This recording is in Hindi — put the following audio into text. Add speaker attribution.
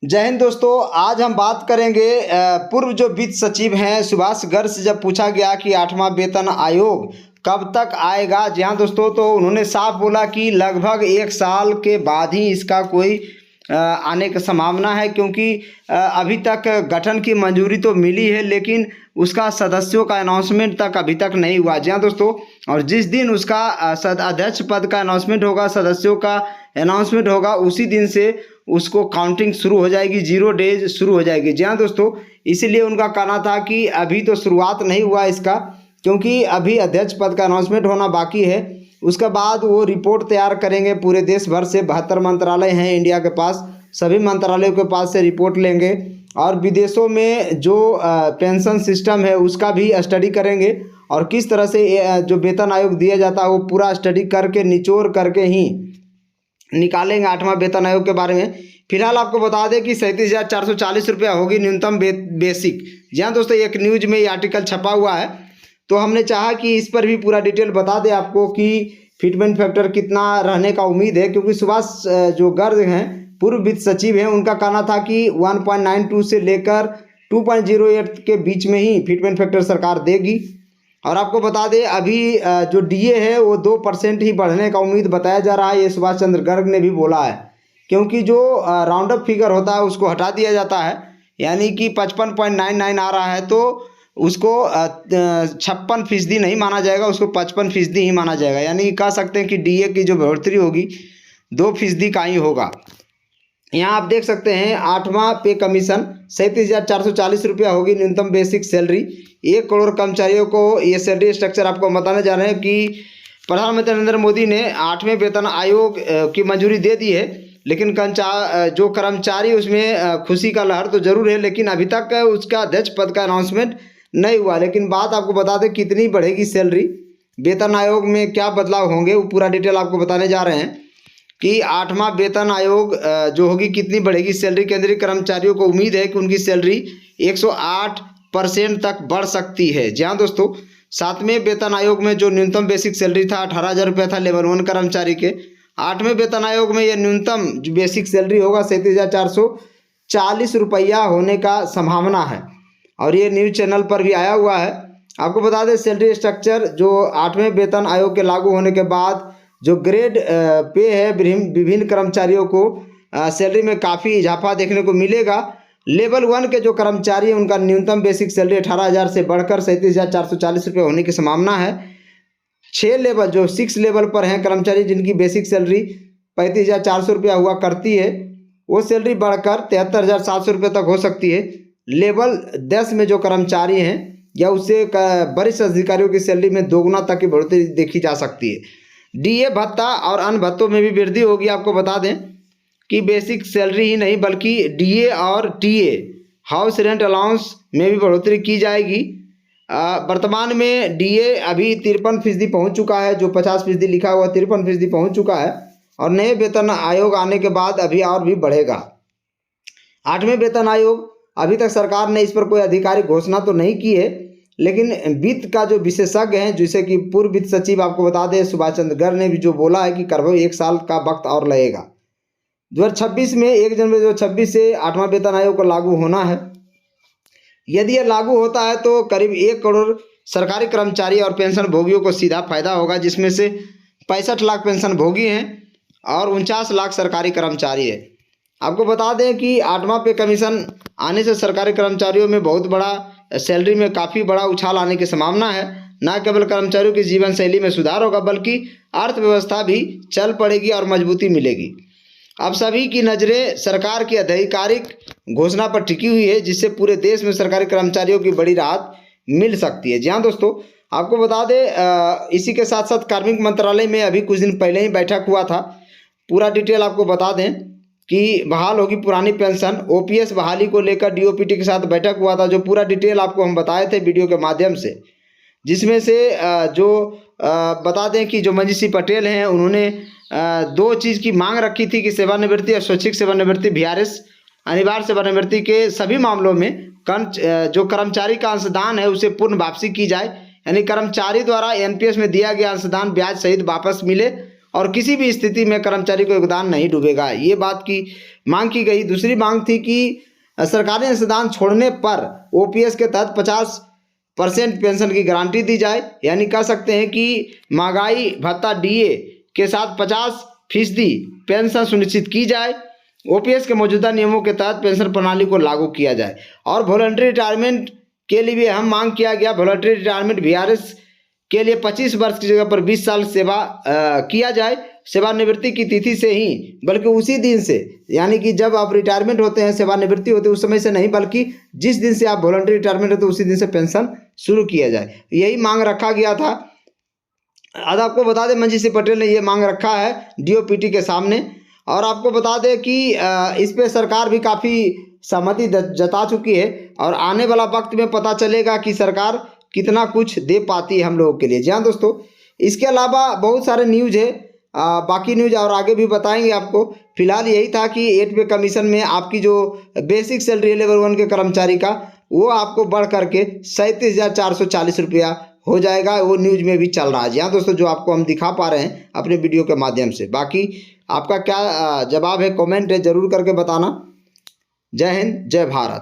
Speaker 1: जय हिंद दोस्तों। आज हम बात करेंगे पूर्व जो वित्त सचिव हैं सुभाष गर्ग से जब पूछा गया कि 8वां वेतन आयोग कब तक आएगा। जी हाँ दोस्तों, तो उन्होंने साफ बोला कि लगभग 1 साल के बाद ही इसका कोई आने की संभावना है, क्योंकि अभी तक गठन की मंजूरी तो मिली है लेकिन उसका सदस्यों का अनाउंसमेंट तक अभी तक नहीं हुआ। जी हाँ दोस्तों, और जिस दिन उसका अध्यक्ष पद का अनाउंसमेंट होगा, सदस्यों का अनाउंसमेंट होगा, उसी दिन से उसको काउंटिंग शुरू हो जाएगी, 0 डेज शुरू हो जाएगी। जी हाँ दोस्तों, इसीलिए उनका कहना था कि अभी तो शुरुआत नहीं हुआ इसका, क्योंकि अभी अध्यक्ष पद का अनाउंसमेंट होना बाकी है। उसके बाद वो रिपोर्ट तैयार करेंगे, पूरे देश भर से 72 मंत्रालय हैं इंडिया के पास, सभी मंत्रालयों के पास से रिपोर्ट लेंगे और विदेशों में जो पेंशन सिस्टम है उसका भी स्टडी करेंगे और किस तरह से जो वेतन आयोग दिया जाता है वो पूरा स्टडी करके निचोड़ करके ही निकालेंगे 8वां वेतन आयोग के बारे में। फिलहाल आपको बता दें कि 37,440 रुपया होगी न्यूनतम बेसिक। जी हाँ दोस्तों, एक न्यूज में ये आर्टिकल छपा हुआ है, तो हमने चाहा कि इस पर भी पूरा डिटेल बता दें आपको कि फिटमेंट फैक्टर कितना रहने का उम्मीद है, क्योंकि सुभाष जो गर्ग हैं पूर्व वित्त सचिव हैं, उनका कहना था कि 1.92 से लेकर 2.08 के बीच में ही फिटमेंट फैक्टर सरकार देगी। और आपको बता दें अभी जो डीए है वो 2% ही बढ़ने का उम्मीद बताया जा रहा है। ये सुभाष चंद्र गर्ग ने भी बोला है, क्योंकि जो राउंड अप फिगर होता है उसको हटा दिया जाता है, यानी कि 55.99 आ रहा है तो उसको 56% नहीं माना जाएगा, उसको 55% ही माना जाएगा। यानी कि कह सकते हैं कि डीए की जो बढ़ोतरी होगी 2% का ही होगा। यहाँ आप देख सकते हैं 8वां पे कमीशन 37,440 रुपया होगी न्यूनतम बेसिक सैलरी। 1 करोड़ कर्मचारियों को ये सैलरी स्ट्रक्चर आपको बताने जा रहे हैं कि प्रधानमंत्री नरेंद्र मोदी ने 8वें वेतन आयोग की मंजूरी दे दी है, लेकिन जो कर्मचारी उसमें खुशी का लहर तो जरूर है, लेकिन अभी तक उसका अध्यक्ष पद का अनाउंसमेंट नहीं हुआ। लेकिन बात आपको बता दें कितनी बढ़ेगी सैलरी, वेतन आयोग में क्या बदलाव होंगे, वो पूरा डिटेल आपको बताने जा रहे हैं कि 8वां वेतन आयोग जो होगी कितनी बढ़ेगी सैलरी। केंद्रीय कर्मचारियों को उम्मीद है कि उनकी सैलरी 108% तक बढ़ सकती है। जी हाँ दोस्तों, 7वें वेतन आयोग में जो न्यूनतम बेसिक सैलरी था 18,000 रुपये था लेवल 1 कर्मचारी के, 8वें वेतन आयोग में यह न्यूनतम जो बेसिक सैलरी होगा 37,440 रुपया होने का संभावना है। और ये न्यूज़ चैनल पर भी आया हुआ है। आपको बता दें सैलरी स्ट्रक्चर जो 8वें वेतन आयोग के लागू होने के बाद जो ग्रेड पे है विभिन्न कर्मचारियों को सैलरी में काफ़ी इजाफा देखने को मिलेगा। लेवल 1 के जो कर्मचारी हैं उनका न्यूनतम बेसिक सैलरी 18,000 से बढ़कर 37,440 रुपये होने की संभावना है। 6 लेवल जो 6 लेवल पर हैं कर्मचारी जिनकी बेसिक सैलरी 35,400 रुपया हुआ करती है, वो सैलरी बढ़कर 73,700 रुपये तक हो सकती है। लेवल 10 में जो कर्मचारी हैं या उससे वरिष्ठ अधिकारियों की सैलरी में दोगुना तक की बढ़ोतरी देखी जा सकती है। डीए भत्ता और अन्य भत्तों में भी वृद्धि होगी। आपको बता दें कि बेसिक सैलरी ही नहीं बल्कि डीए और टीए हाउस रेंट अलाउंस में भी बढ़ोतरी की जाएगी। वर्तमान में डीए अभी 53% पहुंच चुका है, जो 50% लिखा हुआ 53% पहुंच चुका है और नए वेतन आयोग आने के बाद अभी और भी बढ़ेगा। 8वें वेतन आयोग अभी तक सरकार ने इस पर कोई आधिकारिक घोषणा तो नहीं की है, लेकिन वित्त का जो विशेषज्ञ हैं जैसे कि पूर्व वित्त सचिव आपको बता दें सुभाष चंद्र गर्ग ने भी जो बोला है कि करीब 1 साल का वक्त और लगेगा। 2026 में 1 जनवरी 2026 से 8वां वेतन आयोग को लागू होना है। यदि यह लागू होता है तो करीब 1 करोड़ सरकारी कर्मचारी और पेंशन भोगियों को सीधा फायदा होगा, जिसमें से 65 लाख पेंशन भोगी हैं और 49 लाख सरकारी कर्मचारी है। आपको बता दें कि 8वां पे कमीशन आने से सरकारी कर्मचारियों में बहुत बड़ा सैलरी में काफ़ी बड़ा उछाल आने की संभावना है। न केवल कर्मचारियों की जीवन शैली में सुधार होगा बल्कि अर्थव्यवस्था भी चल पड़ेगी और मजबूती मिलेगी। अब सभी की नज़रें सरकार की आधिकारिक घोषणा पर टिकी हुई है, जिससे पूरे देश में सरकारी कर्मचारियों की बड़ी राहत मिल सकती है। जी हाँ दोस्तों, आपको बता दें इसी के साथ साथ कार्मिक मंत्रालय में अभी कुछ दिन पहले ही बैठक हुआ था। पूरा डिटेल आपको बता दें कि बहाल होगी पुरानी पेंशन। ओपीएस बहाली को लेकर डीओपीटी के साथ बैठक हुआ था, जो पूरा डिटेल आपको हम बताए थे वीडियो के माध्यम से, जिसमें से जो बता दें कि जो मंजीषी पटेल हैं उन्होंने 2 चीज़ की मांग रखी थी कि सेवानिवृत्ति और स्वैच्छिक सेवानिवृत्ति VRS अनिवार्य सेवानिवृत्ति के सभी मामलों में जो कर्मचारी का अंशदान है उसे पूर्ण वापसी की जाए, यानी कर्मचारी द्वारा एनपीएस में दिया गया अंशदान ब्याज सहित वापस मिले और किसी भी स्थिति में कर्मचारी को योगदान नहीं डूबेगा, ये बात की मांग की गई। दूसरी मांग थी कि सरकारी अंशदान छोड़ने पर ओपीएस के तहत 50% पेंशन की गारंटी दी जाए, यानी कह सकते हैं कि महंगाई भत्ता डीए के साथ 50% पेंशन सुनिश्चित की जाए। ओपीएस के मौजूदा नियमों के तहत पेंशन प्रणाली को लागू किया जाए और वॉलंटरी रिटायरमेंट के लिए भी अहम मांग किया गया। वॉलंटरी रिटायरमेंट वीआरएस के लिए 25 वर्ष की जगह पर 20 साल सेवा किया जाए, सेवानिवृत्ति की तिथि से ही बल्कि उसी दिन से, यानी कि जब आप रिटायरमेंट होते हैं, सेवानिवृत्ति होती है उस समय से नहीं, बल्कि जिस दिन से आप वॉलंटरी रिटायरमेंट होते हैं उसी दिन से पेंशन शुरू किया जाए, यही मांग रखा गया था। आज आपको बता दें मंजी सिंह पटेल ने ये मांग रखा है डीओपीटी के सामने, और आपको बता दें कि इस पे सरकार भी काफ़ी सहमति जता चुकी है और आने वाला वक्त में पता चलेगा कि सरकार कितना कुछ दे पाती है हम लोगों के लिए। जी हाँ दोस्तों, इसके अलावा बहुत सारे न्यूज़ है, बाकी न्यूज़ और आगे भी बताएंगे आपको। फिलहाल यही था कि 8 पे कमीशन में आपकी जो बेसिक सैलरी है लेवल 1 के कर्मचारी का, वो आपको बढ़ करके 37,440 रुपया हो जाएगा, वो न्यूज़ में भी चल रहा है। जी हाँ दोस्तों, जो आपको हम दिखा पा रहे हैं अपने वीडियो के माध्यम से। बाकी आपका क्या जवाब है, कमेंट है ज़रूर करके बताना। जय हिंद, जय भारत।